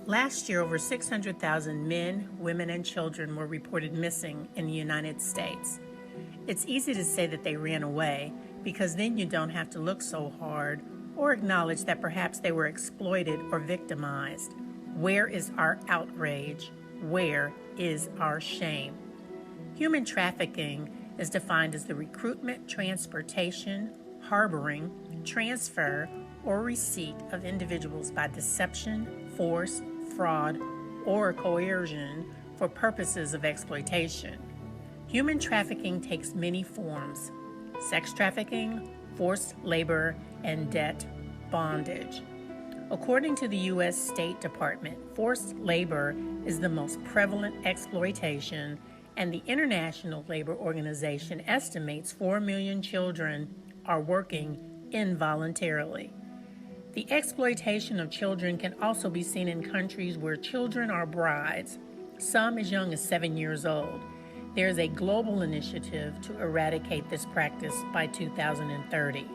Last year, over 600,000 men, women, and children were reported missing in the United States. It's easy to say that they ran away because then you don't have to look so hard or acknowledge that perhaps they were exploited or victimized. Where is our outrage? Where is our shame? Human trafficking is defined as the recruitment, transportation, harboring, transfer, or receipt of individuals by deception, force, fraud, or coercion for purposes of exploitation. Human trafficking takes many forms: sex trafficking, forced labor, and debt bondage. According to the U.S. State Department, forced labor is the most prevalent exploitation, and the International Labor Organization estimates 4 million children are working involuntarily. The exploitation of children can also be seen in countries where children are brides, some as young as 7 years old. There is a global initiative to eradicate this practice by 2030.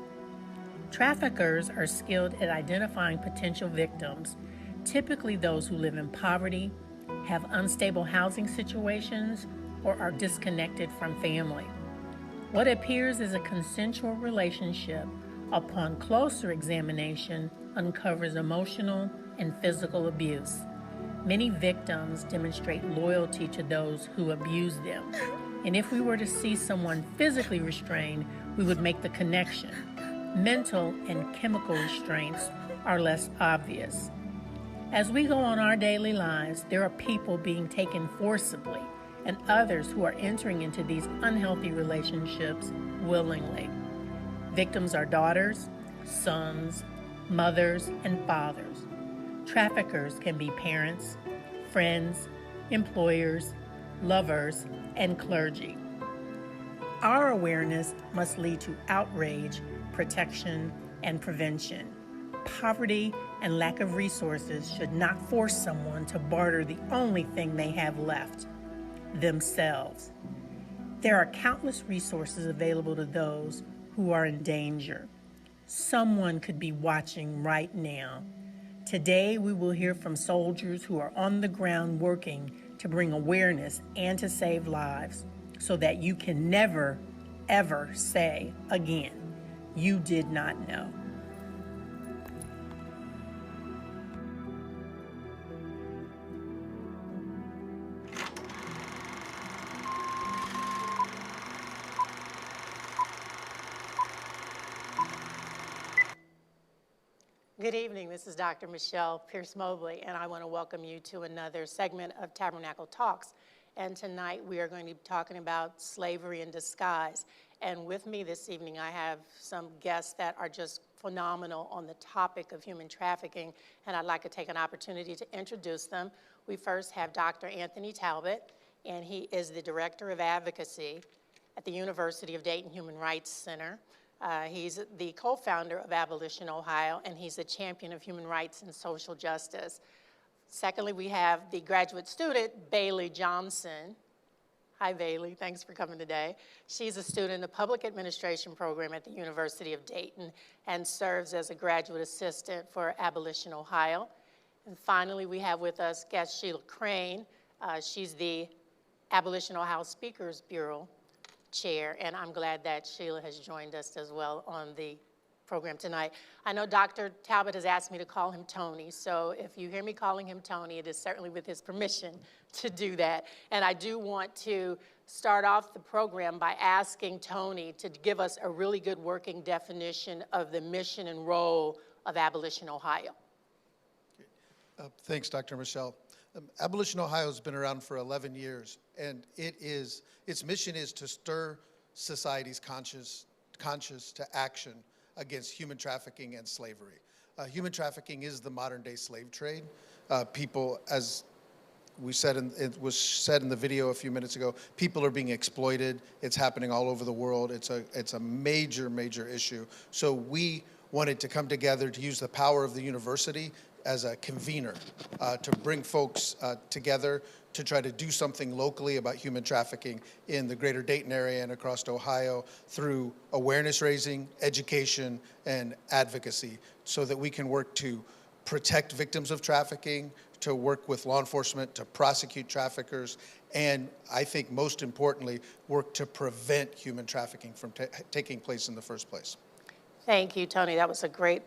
Traffickers are skilled at identifying potential victims, typically those who live in poverty, have unstable housing situations, or are disconnected from family. What appears as a consensual relationship, upon closer examination, uncovers emotional and physical abuse. Many victims demonstrate loyalty to those who abuse them. And if we were to see someone physically restrained, we would make the connection. Mental and chemical restraints are less obvious. As we go on our daily lives, there are people being taken forcibly and others who are entering into these unhealthy relationships willingly. Victims are daughters, sons, mothers, and fathers. Traffickers can be parents, friends, employers, lovers, and clergy. Our awareness must lead to outrage, protection, and prevention. Poverty and lack of resources should not force someone to barter the only thing they have left: themselves. There are countless resources available to those who are in danger. Someone could be watching right now. Today, we will hear from soldiers who are on the ground working to bring awareness and to save lives so that you can never, ever say again, you did not know. Good evening, this is Dr. Michelle Pierce-Mobley, and I want to welcome you to another segment of Tabernacle Talks. And tonight we are going to be talking about slavery in disguise. And with me this evening, I have some guests that are just phenomenal on the topic of human trafficking, and I'd like to take an opportunity to introduce them. We first have Dr. Anthony Talbot, and he is the Director of Advocacy at the University of Dayton Human Rights Center. He's the co-founder of Abolition Ohio, and he's a champion of human rights and social justice. Secondly, we have the graduate student, Bailey Johnson. Hi, Bailey. Thanks for coming today. She's a student in the public administration program at the University of Dayton and serves as a graduate assistant for Abolition Ohio. And finally, we have with us guest Sheila Crane. She's the Abolition Ohio Speakers Bureau chair, and I'm glad that Sheila has joined us as well on the program tonight. I know Dr. Talbot has asked me to call him Tony, so if you hear me calling him Tony, it is certainly with his permission to do that. And I do want to start off the program by asking Tony to give us a really good working definition of the mission and role of Abolition Ohio. Thanks, Dr. Michelle. Abolition Ohio has been around for 11 years, and its mission is to stir society's conscious to action against human trafficking and slavery. Human trafficking is the modern-day slave trade. People, as it was said in the video a few minutes ago, people are being exploited. It's happening all over the world. It's a major, major issue. So we wanted to come together to use the power of the university as a convener to bring folks together to try to do something locally about human trafficking in the greater Dayton area and across Ohio through awareness raising, education, and advocacy so that we can work to protect victims of trafficking, to work with law enforcement, to prosecute traffickers, and I think most importantly, work to prevent human trafficking from taking place in the first place. Thank you, Tony. That was a great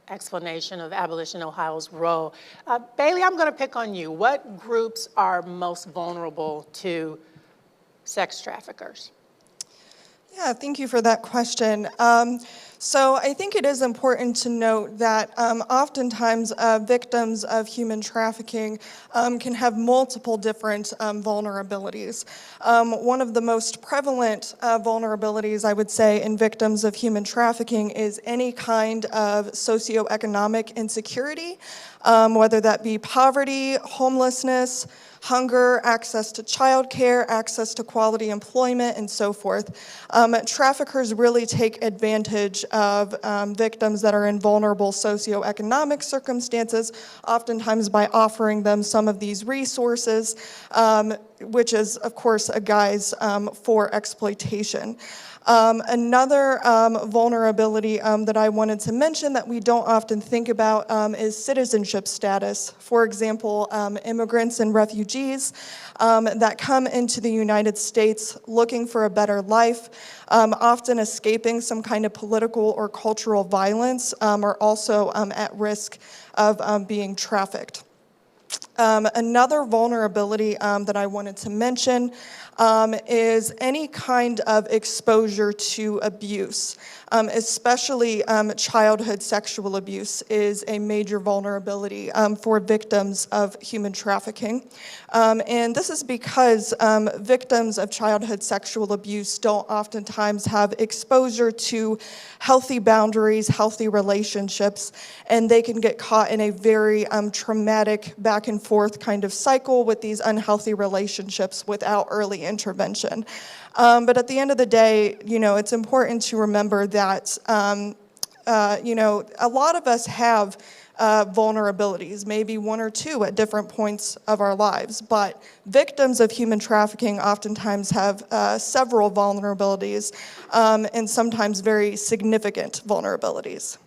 explanation of Abolition Ohio's role. Bailey, I'm going to pick on you. What groups are most vulnerable to sex traffickers? Yeah, thank you for that question. So I think it is important to note that oftentimes victims of human trafficking can have multiple different vulnerabilities. One of the most prevalent vulnerabilities, I would say, in victims of human trafficking is any kind of socioeconomic insecurity, whether that be poverty, homelessness, hunger, access to childcare, access to quality employment, and so forth. Traffickers really take advantage of victims that are in vulnerable socioeconomic circumstances, oftentimes by offering them some of these resources, which is, of course, a guise for exploitation. Another vulnerability that I wanted to mention that we don't often think about is citizenship status. For example, immigrants and refugees that come into the United States looking for a better life, often escaping some kind of political or cultural violence, are also at risk of being trafficked. Another vulnerability that I wanted to mention is any kind of exposure to abuse, especially childhood sexual abuse is a major vulnerability for victims of human trafficking. And this is because victims of childhood sexual abuse don't oftentimes have exposure to healthy boundaries, healthy relationships, and they can get caught in a very traumatic back and forth kind of cycle with these unhealthy relationships without early intervention. But at the end of the day, it's important to remember that, a lot of us have vulnerabilities, maybe one or two at different points of our lives, but victims of human trafficking oftentimes have several vulnerabilities and sometimes very significant vulnerabilities.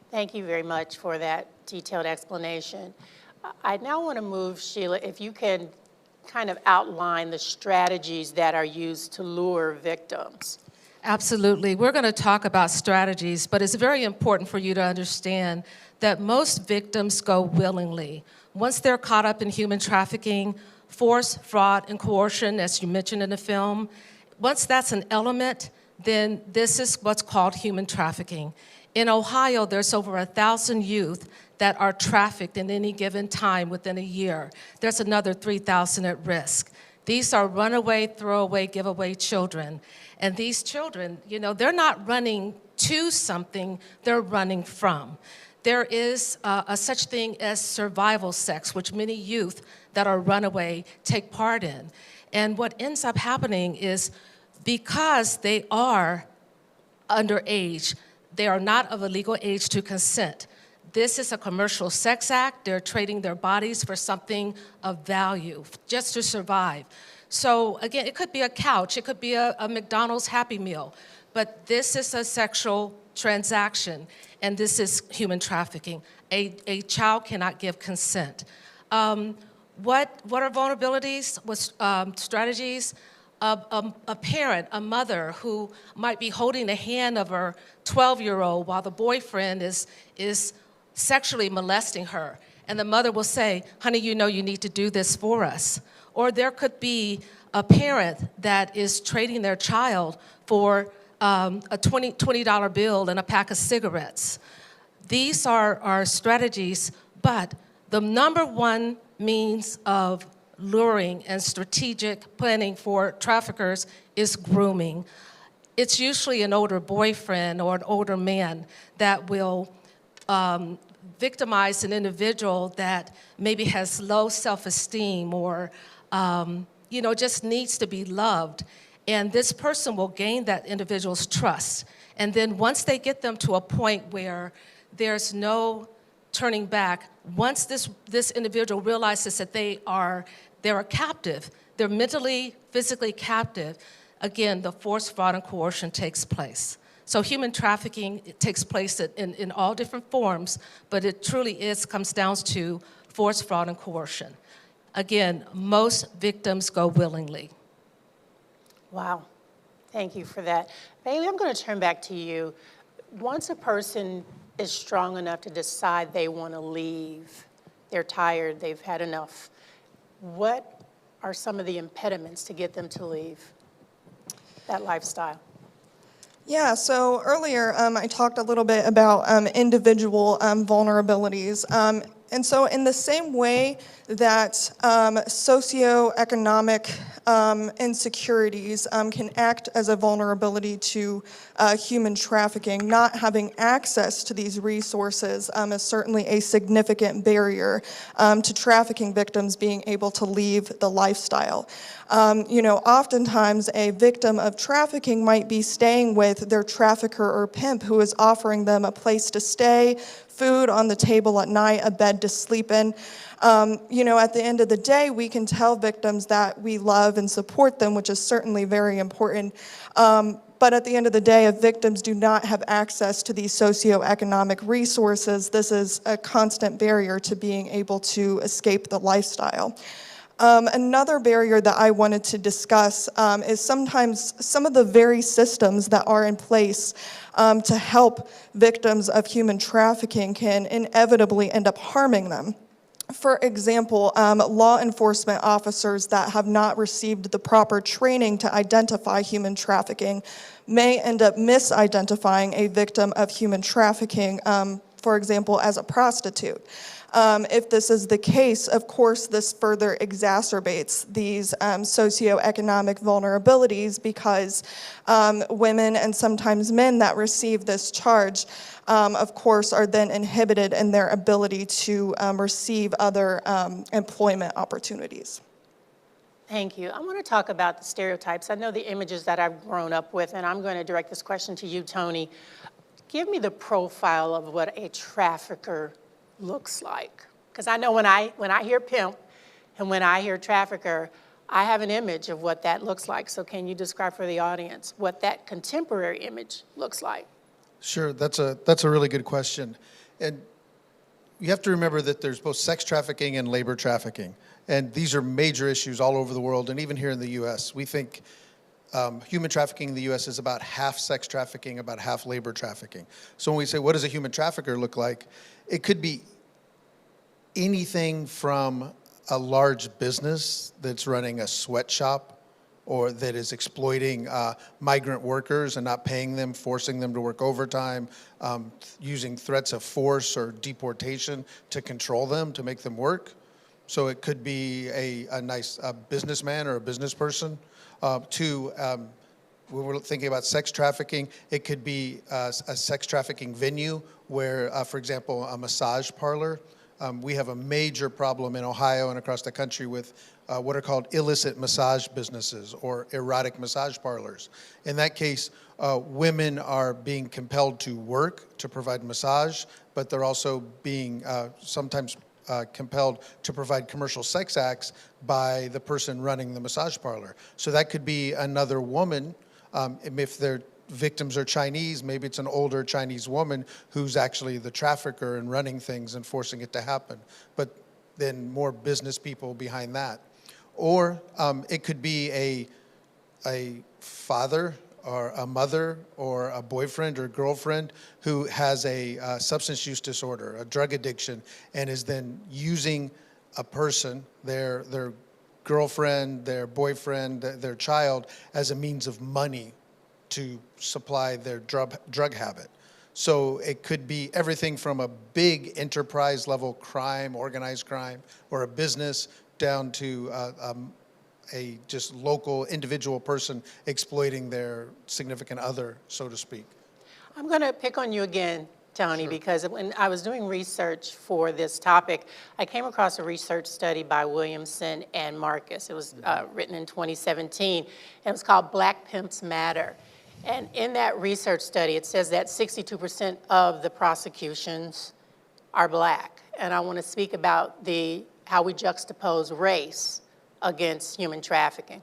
Thank you very much for that detailed explanation. I now want to move, Sheila, if you can kind of outline the strategies that are used to lure victims. Absolutely. We're going to talk about strategies, but it's very important for you to understand that most victims go willingly. Once they're caught up in human trafficking, force, fraud, and coercion, as you mentioned in the film, once that's an element, then this is what's called human trafficking. In Ohio, there's over 1,000 youth that are trafficked in any given time within a year. There's another 3,000 at risk. These are runaway, throwaway, giveaway children. And these children, they're not running to something, they're running from. There is a such thing as survival sex, which many youth that are runaway take part in. And what ends up happening is because they are underage, they are not of a legal age to consent. This is a commercial sex act. They're trading their bodies for something of value, just to survive. So again, it could be a couch, it could be a McDonald's Happy Meal, but this is a sexual transaction, and this is human trafficking. A child cannot give consent. What are vulnerabilities? Strategies? A parent, a mother who might be holding the hand of her 12-year-old while the boyfriend is sexually molesting her. And the mother will say, honey, you need to do this for us. Or there could be a parent that is trading their child for a $20 bill and a pack of cigarettes. These are strategies, but the number one means of luring and strategic planning for traffickers is grooming. It's usually an older boyfriend or an older man that will victimize an individual that maybe has low self-esteem or just needs to be loved. And this person will gain that individual's trust. And then once they get them to a point where there's no turning back, once this individual realizes that they're a captive, they're mentally, physically captive, again, the force, fraud, and coercion takes place. So human trafficking, it takes place in all different forms, but it truly comes down to force, fraud, and coercion. Again, most victims go willingly. Wow. Thank you for that. Bailey, I'm going to turn back to you. Once a person is strong enough to decide they want to leave, they're tired, they've had enough, what are some of the impediments to get them to leave that lifestyle? Yeah, so earlier I talked a little bit about individual vulnerabilities. And so in the same way that socioeconomic insecurities can act as a vulnerability to human trafficking, not having access to these resources is certainly a significant barrier to trafficking victims being able to leave the lifestyle. Oftentimes a victim of trafficking might be staying with their trafficker or pimp who is offering them a place to stay, food on the table at night, a bed to sleep in. At the end of the day, we can tell victims that we love and support them, which is certainly very important. But at the end of the day, if victims do not have access to these socioeconomic resources, this is a constant barrier to being able to escape the lifestyle. Another barrier that I wanted to discuss is sometimes some of the very systems that are in place to help victims of human trafficking can inevitably end up harming them. For example, law enforcement officers that have not received the proper training to identify human trafficking may end up misidentifying a victim of human trafficking, for example, as a prostitute. If this is the case, of course, this further exacerbates these socioeconomic vulnerabilities because women and sometimes men that receive this charge, of course, are then inhibited in their ability to receive other employment opportunities. Thank you. I want to talk about the stereotypes. I know the images that I've grown up with, and I'm going to direct this question to you, Tony. Give me the profile of what a trafficker looks like. Because I know when I hear pimp and when I hear trafficker, I have an image of what that looks like. So can you describe for the audience what that contemporary image looks like? Sure, that's a really good question. And you have to remember that there's both sex trafficking and labor trafficking. And these are major issues all over the world, and even here in the U.S. We think human trafficking in the U.S. is about half sex trafficking, about half labor trafficking. So when we say, what does a human trafficker look like? It could be anything from a large business that's running a sweatshop or that is exploiting migrant workers and not paying them, forcing them to work overtime, using threats of force or deportation to control them, to make them work. So it could be a nice businessman or a business person. When we're thinking about sex trafficking, it could be a sex trafficking venue where, for example, a massage parlor. We have a major problem in Ohio and across the country with what are called illicit massage businesses or erotic massage parlors. In that case, women are being compelled to work to provide massage, but they're also being sometimes compelled to provide commercial sex acts by the person running the massage parlor. So that could be another woman. If their victims are Chinese, maybe it's an older Chinese woman who's actually the trafficker and running things and forcing it to happen. But then more business people behind that. Or it could be a father or a mother or a boyfriend or girlfriend who has a substance use disorder, a drug addiction, and is then using a person, their girlfriend, their boyfriend, their child, as a means of money to supply their drug habit. So it could be everything from a big enterprise level crime, organized crime, or a business down to a just local individual person exploiting their significant other, so to speak. I'm going to pick on you again, Tony, because when I was doing research for this topic, I came across a research study by Williamson and Marcus. It was written in 2017, and it was called Black Pimps Matter. And in that research study, it says that 62% of the prosecutions are black. And I want to speak about how we juxtapose race against human trafficking.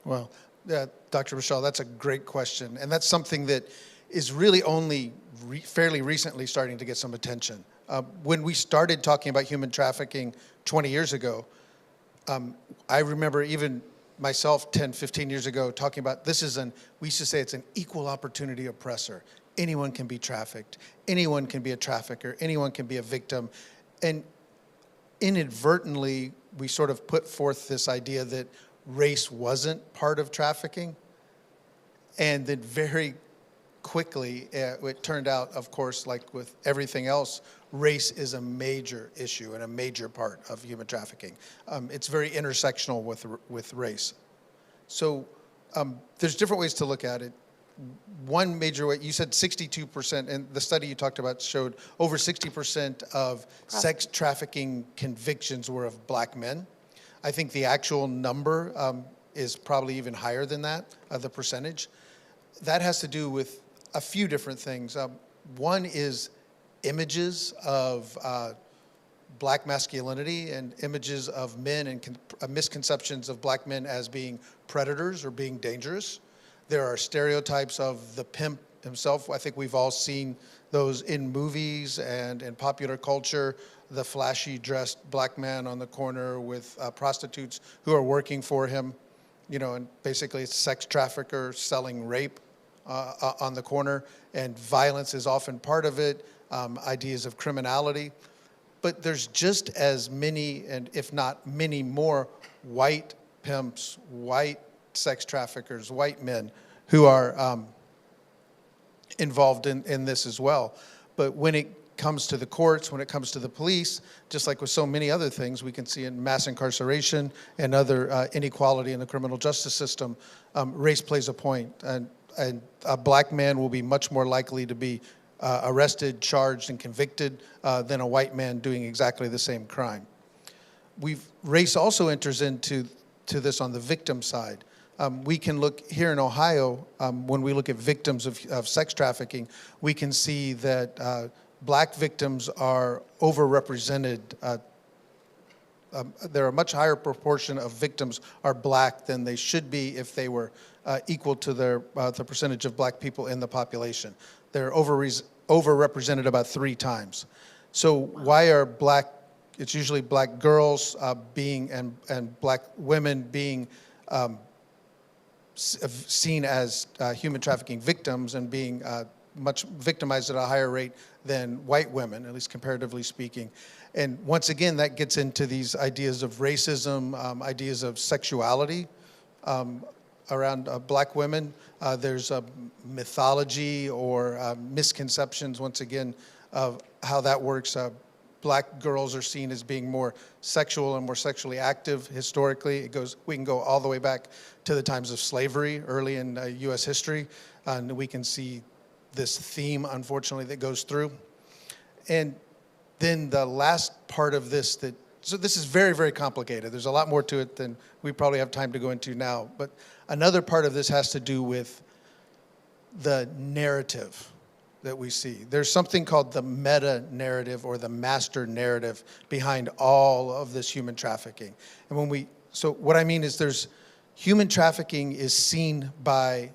Well, Dr. Michelle, that's a great question. And that's something that is really only fairly recently starting to get some attention. When we started talking about human trafficking 20 years ago, I remember even myself 10, 15 years ago talking about we used to say it's an equal opportunity oppressor. Anyone can be trafficked. Anyone can be a trafficker. Anyone can be a victim. And inadvertently, we sort of put forth this idea that race wasn't part of trafficking. And then very quickly, it turned out, of course, like with everything else, race is a major issue and a major part of human trafficking. It's very intersectional with race. So there's different ways to look at it. One major way, you said 62%, and the study you talked about showed over 60% of sex trafficking convictions were of black men. I think the actual number is probably even higher than that, the percentage. That has to do with a few different things. One is images of black masculinity and images of men and misconceptions of black men as being predators or being dangerous. There are stereotypes of the pimp himself. I think we've all seen those in movies and in popular culture, the flashy dressed black man on the corner with prostitutes who are working for him, and basically it's sex trafficker selling rape on the corner, and violence is often part of it, ideas of criminality. But there's just as many, and if not many more, white pimps, white sex traffickers, white men who are involved in this as well. But when it comes to the courts, when it comes to the police, just like with so many other things we can see in mass incarceration and other inequality in the criminal justice system, race plays a point. And a black man will be much more likely to be arrested, charged, and convicted than a white man doing exactly the same crime. Race also enters into this on the victim side. We can look here in Ohio, when we look at victims of sex trafficking, we can see that black victims are overrepresented. There are a much higher proportion of victims are black than they should be if they were equal to the percentage of black people in the population. They're overrepresented about 3 times. So why are it's usually black girls and black women being seen as human trafficking victims and being much victimized at a higher rate than white women, at least comparatively speaking. And once again, that gets into these ideas of racism, ideas of sexuality around black women. There's a mythology or misconceptions, once again, of how that works. Black girls are seen as being more sexual and more sexually active historically. We can go all the way back to the times of slavery, early in U.S. history, and we can see this theme, unfortunately, that goes through. And then the last part of this so this is very, very complicated. There's a lot more to it than we probably have time to go into now. But another part of this has to do with the narrative that we see. There's something called the meta-narrative or the master narrative behind all of this human trafficking. And so what I mean is human trafficking is seen by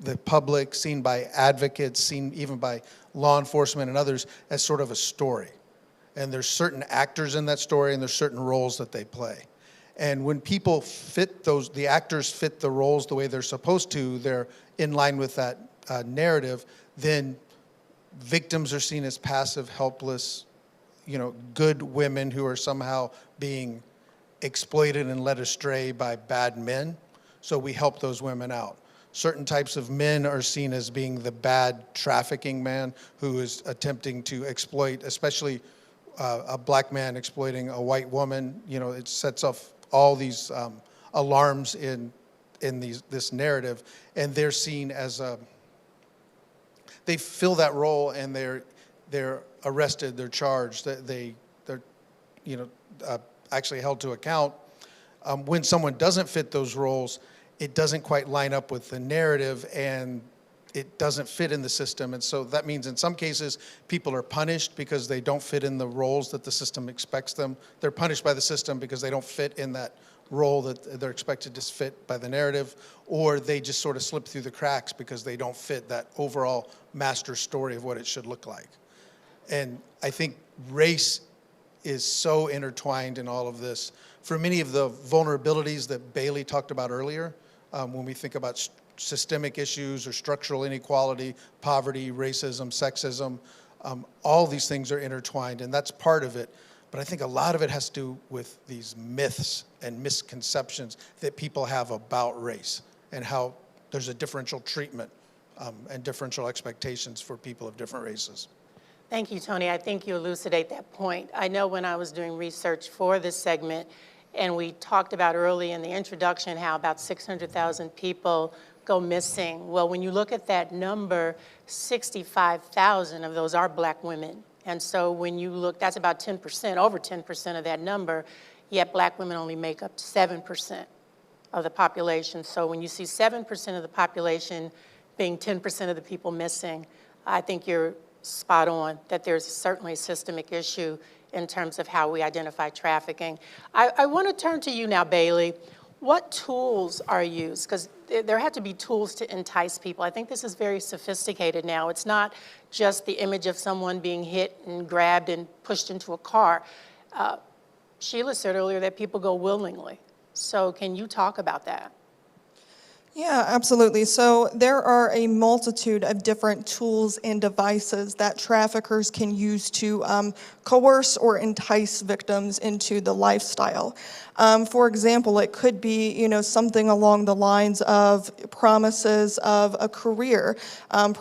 the public, seen by advocates, seen even by law enforcement and others as sort of a story. And there's certain actors in that story and there's certain roles that they play. And when people the actors fit the roles the way they're supposed to, they're in line with that narrative, then victims are seen as passive, helpless, good women who are somehow being exploited and led astray by bad men. So we help those women out. Certain types of men are seen as being the bad trafficking man who is attempting to exploit, especially a black man exploiting a white woman. It sets off all these alarms in this narrative, and they're seen as they fill that role, and they're arrested, they're charged, they're actually held to account. When someone doesn't fit those roles, it doesn't quite line up with the narrative, and it doesn't fit in the system. And so that means in some cases, people are punished because they don't fit in the roles that the system expects them. They're punished by the system because they don't fit in that role that they're expected to fit by the narrative, or they just sort of slip through the cracks because they don't fit that overall master story of what it should look like. And I think race is so intertwined in all of this. For many of the vulnerabilities that Bailey talked about earlier, when we think about systemic issues or structural inequality, poverty, racism, sexism, all these things are intertwined, and that's part of it. But I think a lot of it has to do with these myths and misconceptions that people have about race and how there's a differential treatment and differential expectations for people of different races. Thank you, Tony. I think you elucidate that point. I know when I was doing research for this segment, and we talked about early in the introduction how about 600,000 people go missing. Well, when you look at that number, 65,000 of those are Black women. And so when you look, that's about 10%, over 10% of that number, yet Black women only make up 7% of the population. So when you see 7% of the population being 10% of the people missing, I think you're spot on that there's certainly a systemic issue in terms of how we identify trafficking. I want to turn to you now, Bailey. What tools are used? Because there have to be tools to entice people. I think this is very sophisticated now. It's not just the image of someone being hit and grabbed and pushed into a car. Sheila said earlier that people go willingly. So can you talk about that? Yeah, absolutely. So there are a multitude of different tools and devices that traffickers can use to coerce or entice victims into the lifestyle. For example, it could be, something along the lines of promises of a career in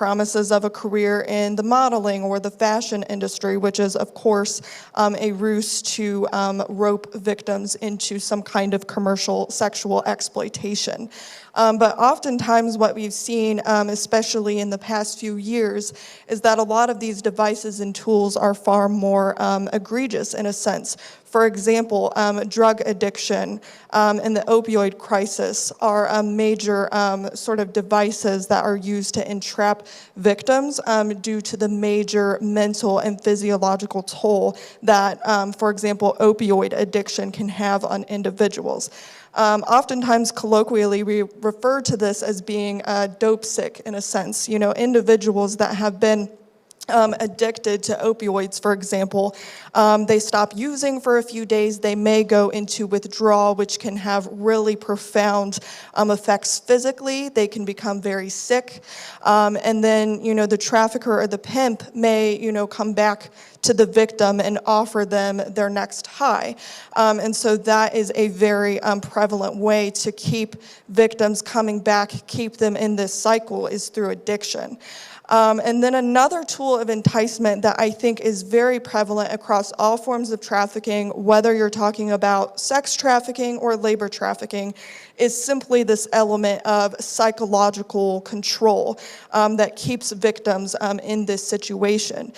the modeling or the fashion industry, which is, of course, a ruse to rope victims into some kind of commercial sexual exploitation. But oftentimes what we've seen, especially in the past few years, is that a lot of these devices and tools are far more egregious in a sense. For example, drug addiction and the opioid crisis are major sort of devices that are used to entrap victims due to the major mental and physiological toll that, for example, opioid addiction can have on individuals. Oftentimes, colloquially, we refer to this as being dope sick in a sense. Individuals that have been addicted to opioids, for example, they stop using for a few days. They may go into withdrawal, which can have really profound effects physically. They can become very sick. And then, the trafficker or the pimp may, come back to the victim and offer them their next high. And so that is a very prevalent way to keep victims coming back, keep them in this cycle, is through addiction. And then another tool of enticement that I think is very prevalent across all forms of trafficking, whether you're talking about sex trafficking or labor trafficking, is simply this element of psychological control that keeps victims in this situation.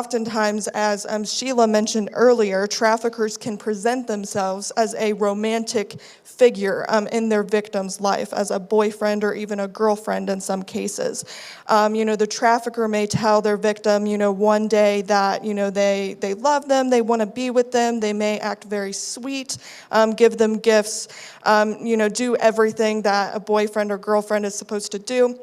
Oftentimes, as Sheila mentioned earlier, traffickers can present themselves as a romantic figure in their victim's life, as a boyfriend or even a girlfriend in some cases. The trafficker may tell their victim, one day that, they love them, they want to be with them, they may act very sweet, give them gifts, do everything that a boyfriend or girlfriend is supposed to do.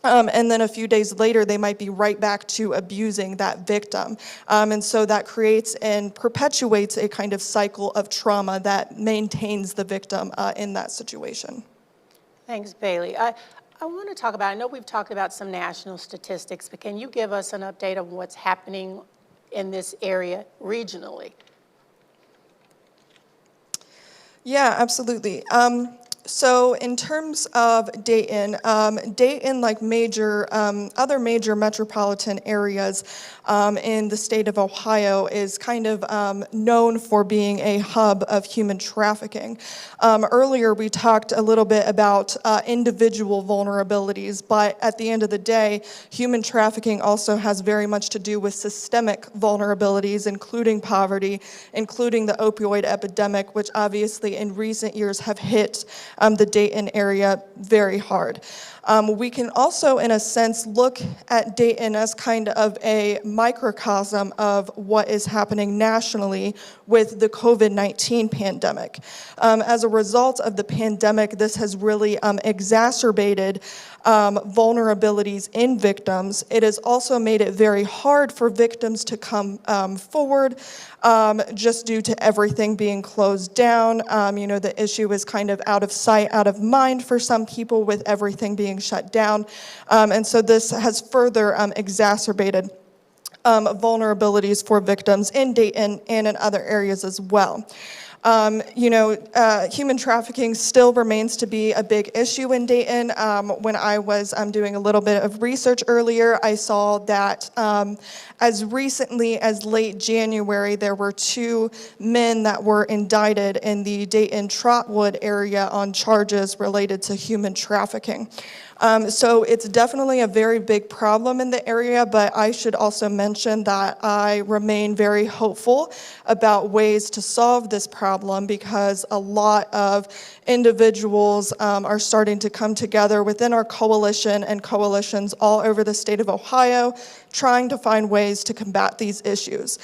And then a few days later, they might be right back to abusing that victim. And so that creates and perpetuates a kind of cycle of trauma that maintains the victim in that situation. Thanks, Bailey. I want to talk about, I know we've talked about some national statistics, but can you give us an update of what's happening in this area regionally? Yeah, absolutely. So in terms of Dayton, like other major metropolitan areas in the state of Ohio, is kind of known for being a hub of human trafficking. Earlier, we talked a little bit about individual vulnerabilities, but at the end of the day, human trafficking also has very much to do with systemic vulnerabilities, including poverty, including the opioid epidemic, which obviously in recent years have hit the Dayton area very hard. We can also, in a sense, look at Dayton as kind of a microcosm of what is happening nationally with the COVID-19 pandemic. As a result of the pandemic, this has really exacerbated vulnerabilities in victims. It has also made it very hard for victims to come forward just due to everything being closed down. The issue is kind of out of sight, out of mind for some people with everything being shut down. And so this has further exacerbated vulnerabilities for victims in Dayton and in other areas as well. Human trafficking still remains to be a big issue in Dayton. When I was doing a little bit of research earlier, I saw that as recently as late January, there were 2 men that were indicted in the Dayton-Trotwood area on charges related to human trafficking. So it's definitely a very big problem in the area, but I should also mention that I remain very hopeful about ways to solve this problem because a lot of individuals are starting to come together within our coalition and coalitions all over the state of Ohio, trying to find ways to combat these issues.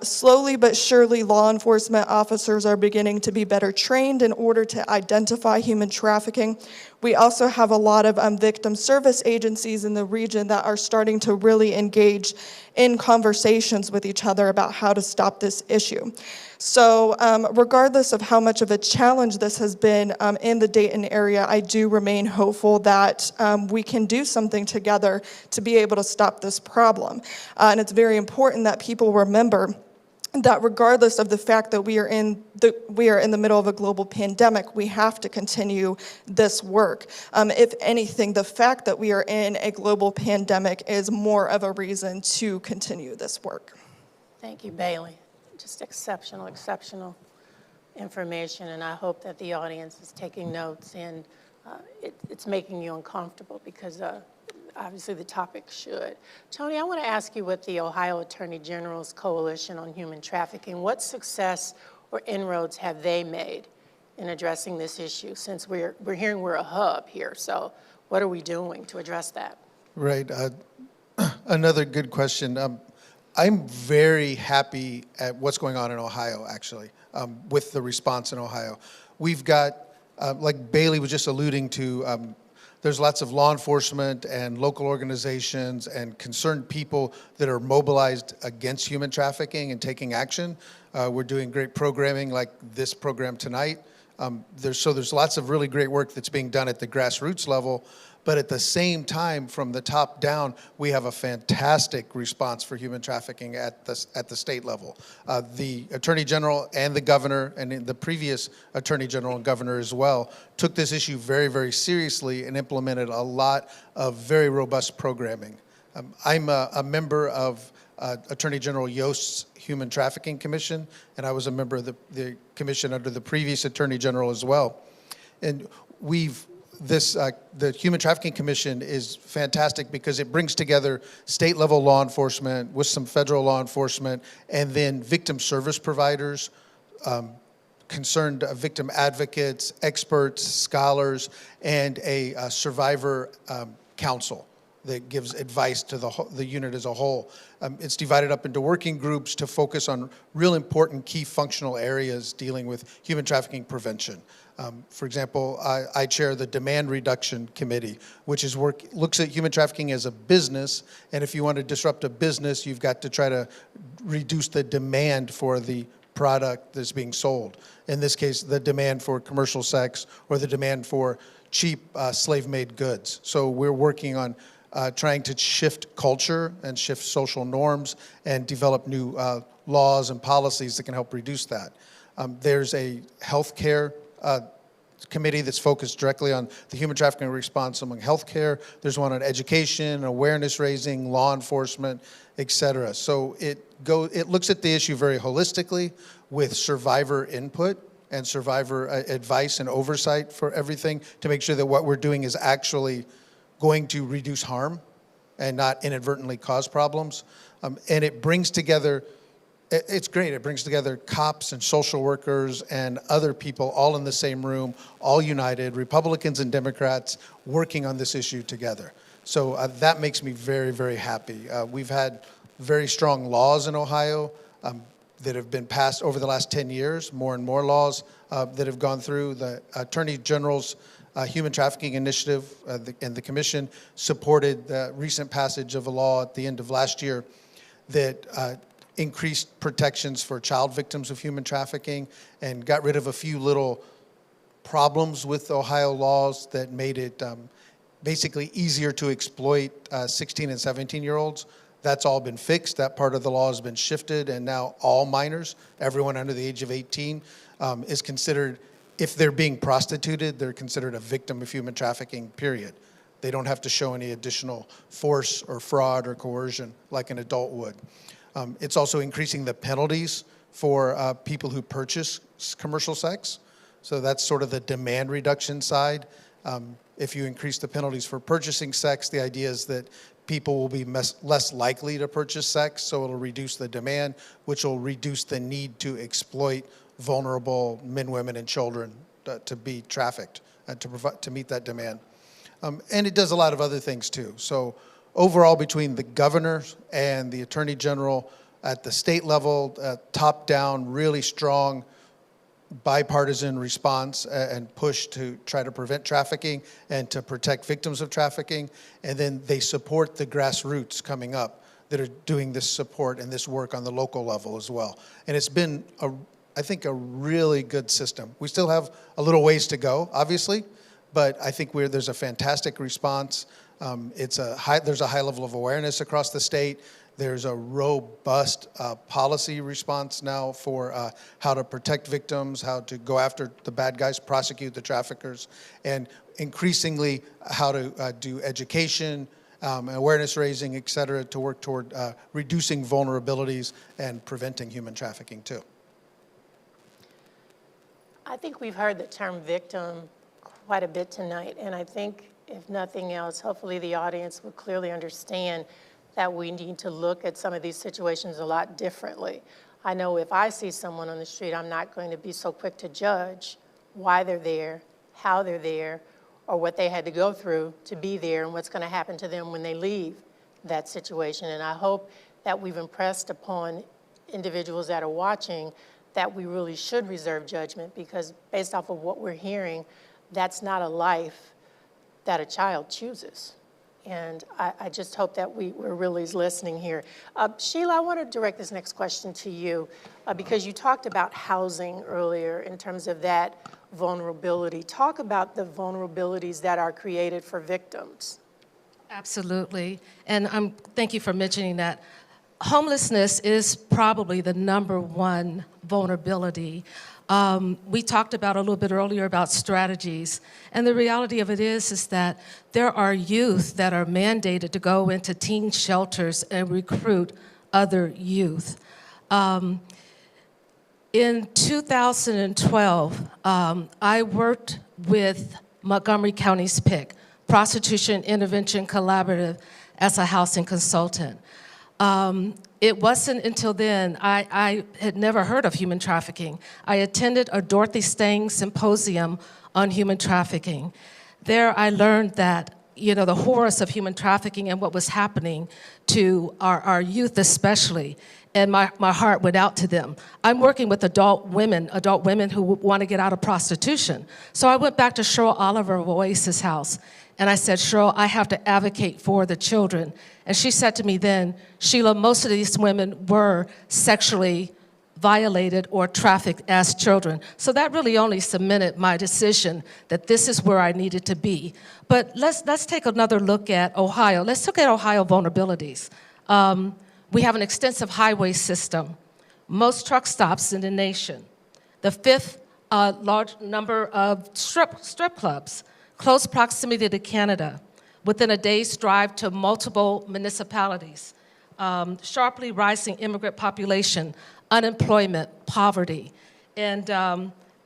Slowly but surely, law enforcement officers are beginning to be better trained in order to identify human trafficking. We also have a lot of victim service agencies in the region that are starting to really engage in conversations with each other about how to stop this issue. So regardless of how much of a challenge this has been in the Dayton area, I do remain hopeful that we can do something together to be able to stop this problem. And it's very important that people remember that regardless of the fact that we are in the middle of a global pandemic, we have to continue this work. If anything, the fact that we are in a global pandemic is more of a reason to continue this work. Thank you, Bailey. Just exceptional information, and I hope that the audience is taking notes, and it's making you uncomfortable because obviously the topic should. Tony, I want to ask you what the Ohio Attorney General's Coalition on Human Trafficking, what success or inroads have they made in addressing this issue, since we're hearing we're a hub here, so what are we doing to address that? Right. Another good question. I'm very happy at what's going on in Ohio, actually, with the response in Ohio. We've got, like Bailey was just alluding to, there's lots of law enforcement and local organizations and concerned people that are mobilized against human trafficking and taking action. We're doing great programming like this program tonight. There's lots of really great work that's being done at the grassroots level. But at the same time, from the top down, we have a fantastic response for human trafficking at the state level. The Attorney General and the Governor, and the previous Attorney General and Governor as well, took this issue very, very seriously and implemented a lot of very robust programming. I'm a member of Attorney General Yost's Human Trafficking Commission, and I was a member of the commission under the previous Attorney General as well. And the Human Trafficking Commission is fantastic because it brings together state-level law enforcement with some federal law enforcement, and then victim service providers, concerned victim advocates, experts, scholars, and a survivor council that gives advice to the unit as a whole. It's divided up into working groups to focus on real important key functional areas dealing with human trafficking prevention. For example, I chair the Demand Reduction Committee, which looks at human trafficking as a business, and if you want to disrupt a business, you've got to try to reduce the demand for the product that's being sold. In this case, the demand for commercial sex or the demand for cheap slave-made goods. So we're working on trying to shift culture and shift social norms and develop new laws and policies that can help reduce that. There's a healthcare committee that's focused directly on the human trafficking response among healthcare. There's one on education, awareness raising, law enforcement, et cetera. So it looks at the issue very holistically with survivor input and survivor advice and oversight for everything to make sure that what we're doing is actually going to reduce harm and not inadvertently cause problems. And it brings together It's great. It brings together cops and social workers and other people all in the same room, all united, Republicans and Democrats working on this issue together. So that makes me very, very happy. We've had very strong laws in Ohio that have been passed over the last 10 years, more and more laws that have gone through. The Attorney General's Human Trafficking Initiative and the Commission supported the recent passage of a law at the end of last year that increased protections for child victims of human trafficking and got rid of a few little problems with Ohio laws that made it basically easier to exploit 16 and 17-year-olds. That's all been fixed. That part of the law has been shifted, and now all minors, everyone under the age of 18, is considered, if they're being prostituted, they're considered a victim of human trafficking, period. They don't have to show any additional force or fraud or coercion like an adult would. It's also increasing the penalties for people who purchase commercial sex. So that's sort of the demand reduction side. If you increase the penalties for purchasing sex, the idea is that people will be less likely to purchase sex, so it'll reduce the demand, which will reduce the need to exploit vulnerable men, women, and children to be trafficked, to meet that demand. And it does a lot of other things too. So overall, between the governor and the attorney general at the state level, top down, really strong bipartisan response and push to try to prevent trafficking and to protect victims of trafficking. And then they support the grassroots coming up that are doing this support and this work on the local level as well. And it's been, I think, a really good system. We still have a little ways to go, obviously, but I think there's a fantastic response. There's a high level of awareness across the state. There's a robust policy response now for how to protect victims, how to go after the bad guys, prosecute the traffickers, and increasingly how to do education, awareness raising, et cetera, to work toward reducing vulnerabilities and preventing human trafficking too. I think we've heard the term victim quite a bit tonight, and I think, if nothing else, hopefully the audience will clearly understand that we need to look at some of these situations a lot differently. I know if I see someone on the street, I'm not going to be so quick to judge why they're there, how they're there, or what they had to go through to be there and what's going to happen to them when they leave that situation. And I hope that we've impressed upon individuals that are watching that we really should reserve judgment, because based off of what we're hearing, that's not a life that a child chooses. And I just hope that we're really listening here. Sheila, I want to direct this next question to you because you talked about housing earlier in terms of that vulnerability. Talk about the vulnerabilities that are created for victims. Absolutely. And thank you for mentioning that. Homelessness is probably the #1 vulnerability. We talked about a little bit earlier about strategies, and the reality of it is that there are youth that are mandated to go into teen shelters and recruit other youth. In 2012, I worked with Montgomery County's PIC, Prostitution Intervention Collaborative, as a housing consultant. It wasn't until then, I had never heard of human trafficking. I attended a Dorothy Stang symposium on human trafficking. There I learned that, the horrors of human trafficking and what was happening to our youth especially, and my heart went out to them. I'm working with adult women who want to get out of prostitution. So I went back to Cheryl Oliver of Oasis House, and I said, Cheryl, I have to advocate for the children. And she said to me then, Sheila, most of these women were sexually violated or trafficked as children. So that really only cemented my decision that this is where I needed to be. But let's take another look at Ohio. Let's look at Ohio vulnerabilities. We have an extensive highway system, most truck stops in the nation, the 5th large number of strip clubs, close proximity to Canada, within a day's drive to multiple municipalities, sharply rising immigrant population, unemployment, poverty, and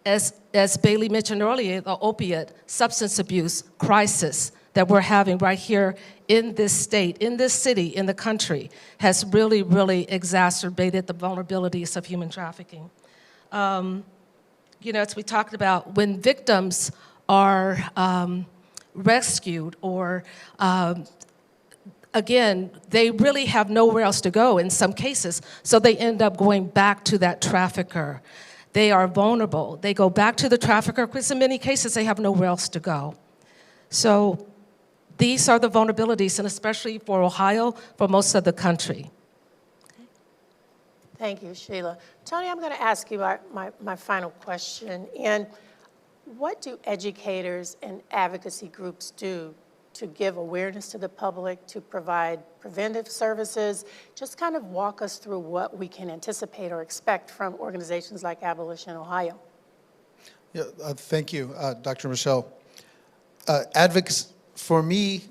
as Bailey mentioned earlier, the opiate substance abuse crisis that we're having right here in this state, in this city, in the country, has really, really exacerbated the vulnerabilities of human trafficking. As we talked about, when victims are rescued or again, they really have nowhere else to go in some cases, so they end up going back to that trafficker. They are vulnerable. They go back to the trafficker because in many cases they have nowhere else to go. So these are the vulnerabilities, and especially for Ohio, for most of the country. Thank you, Sheila. Tony, I'm going to ask you my final question. And what do educators and advocacy groups do to give awareness to the public, to provide preventive services? Just kind of walk us through what we can anticipate or expect from organizations like Abolition Ohio. Yeah, thank you, Dr. Michelle. Advocacy, for me,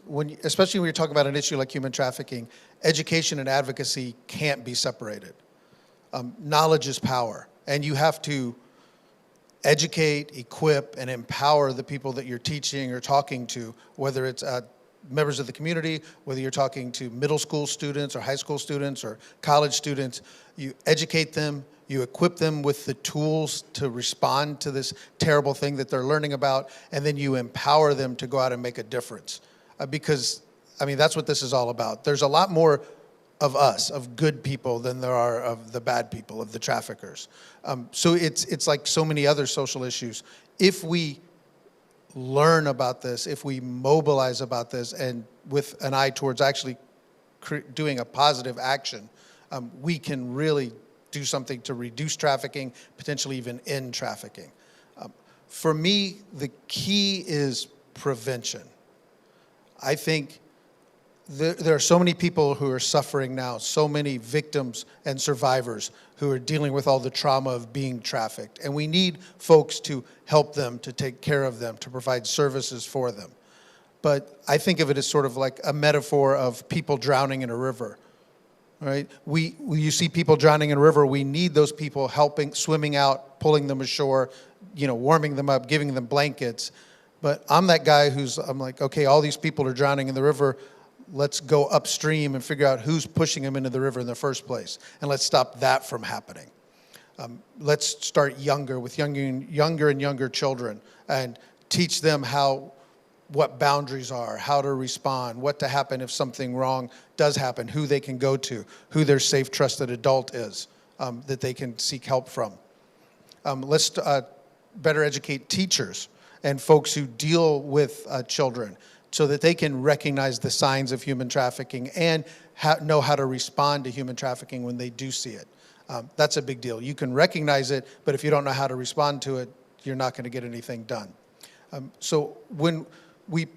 especially when you're talking about an issue like human trafficking, education and advocacy can't be separated. Knowledge is power, and you have to educate, equip, and empower the people that you're teaching or talking to, whether it's members of the community, whether you're talking to middle school students or high school students or college students. You educate them, you equip them with the tools to respond to this terrible thing that they're learning about, and then you empower them to go out and make a difference. Because, that's what this is all about. There's a lot more of us, of good people, than there are of the bad people, of the traffickers. So it's like so many other social issues. If we learn about this, if we mobilize about this, and with an eye towards actually doing a positive action, we can really do something to reduce trafficking, potentially even end trafficking. For me, the key is prevention. I think there are so many people who are suffering now, so many victims and survivors who are dealing with all the trauma of being trafficked. And we need folks to help them, to take care of them, to provide services for them. But I think of it as sort of like a metaphor of people drowning in a river, right? You see people drowning in a river, we need those people helping, swimming out, pulling them ashore, warming them up, giving them blankets. But I'm that guy I'm like, okay, all these people are drowning in the river. Let's go upstream and figure out who's pushing them into the river in the first place. And let's stop that from happening. Let's start younger, with younger and younger children, and teach them what boundaries are, how to respond, what to happen if something wrong does happen, who they can go to, who their safe, trusted adult is that they can seek help from. Let's better educate teachers and folks who deal with children, so that they can recognize the signs of human trafficking and know how to respond to human trafficking when they do see it. That's a big deal. You can recognize it, but if you don't know how to respond to it, you're not going to get anything done. So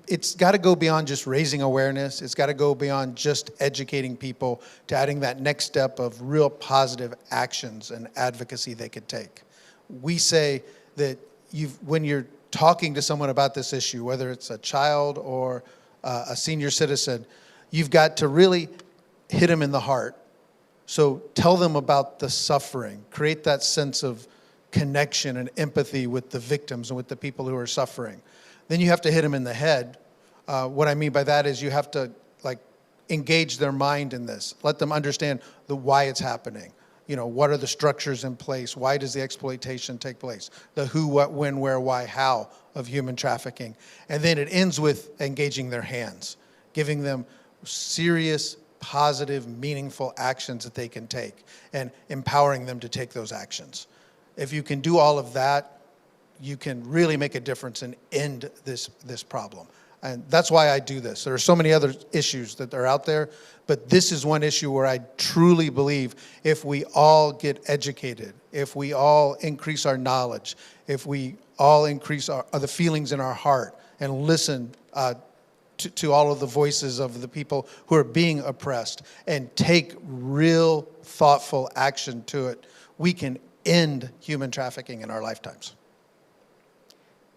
it's got to go beyond just raising awareness. It's got to go beyond just educating people to adding that next step of real positive actions and advocacy they could take. We say that when you're talking to someone about this issue, whether it's a child or a senior citizen, you've got to really hit them in the heart. So tell them about the suffering, create that sense of connection and empathy with the victims and with the people who are suffering. Then you have to hit them in the head. What I mean by that is you have to engage their mind in this. Let them understand why it's happening. What are the structures in place? Why does the exploitation take place? The who, what, when, where, why, how of human trafficking. And then it ends with engaging their hands, giving them serious, positive, meaningful actions that they can take, and empowering them to take those actions. If you can do all of that, you can really make a difference and end this problem. And that's why I do this. There are so many other issues that are out there, but this is one issue where I truly believe if we all get educated, if we all increase our knowledge, if we all increase the feelings in our heart and listen to all of the voices of the people who are being oppressed and take real thoughtful action to it, we can end human trafficking in our lifetimes.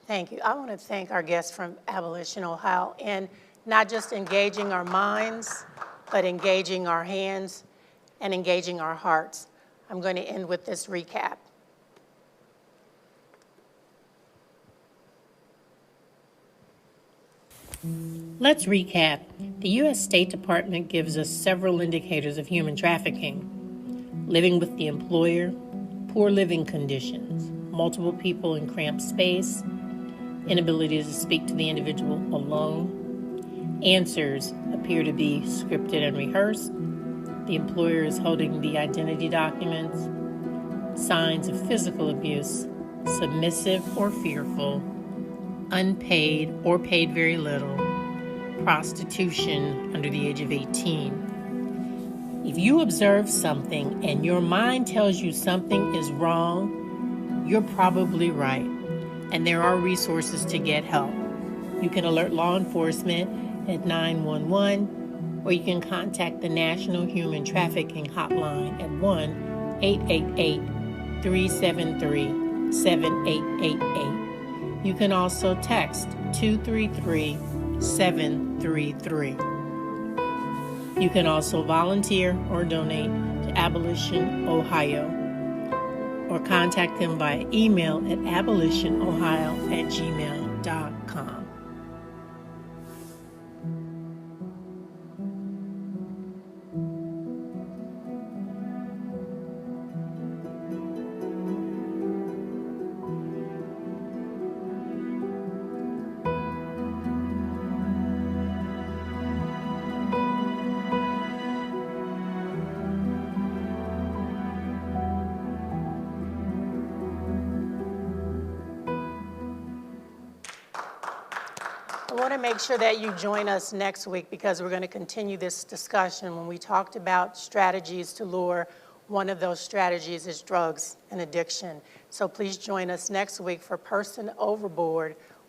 Thank you. I want to thank our guests from Abolition Ohio in not just engaging our minds, but engaging our hands and engaging our hearts. I'm going to end with this recap. Let's recap. The U.S. State Department gives us several indicators of human trafficking: living with the employer, poor living conditions, multiple people in cramped space, inability to speak to the individual alone. Answers appear to be scripted and rehearsed. The employer is holding the identity documents. Signs of physical abuse: submissive or fearful, unpaid or paid very little, prostitution under the age of 18. If you observe something and your mind tells you something is wrong, you're probably right, and there are resources to get help. You can alert law enforcement at 911, or you can contact the National Human Trafficking Hotline at 1-888-373-7888. You can also text 233-733. You can also volunteer or donate to Abolition Ohio, or contact them via email at abolitionohio@gmail.com. I want to make sure that you join us next week, because we're going to continue this discussion. When we talked about strategies to lure, one of those strategies is drugs and addiction. So please join us next week for Person Overboard,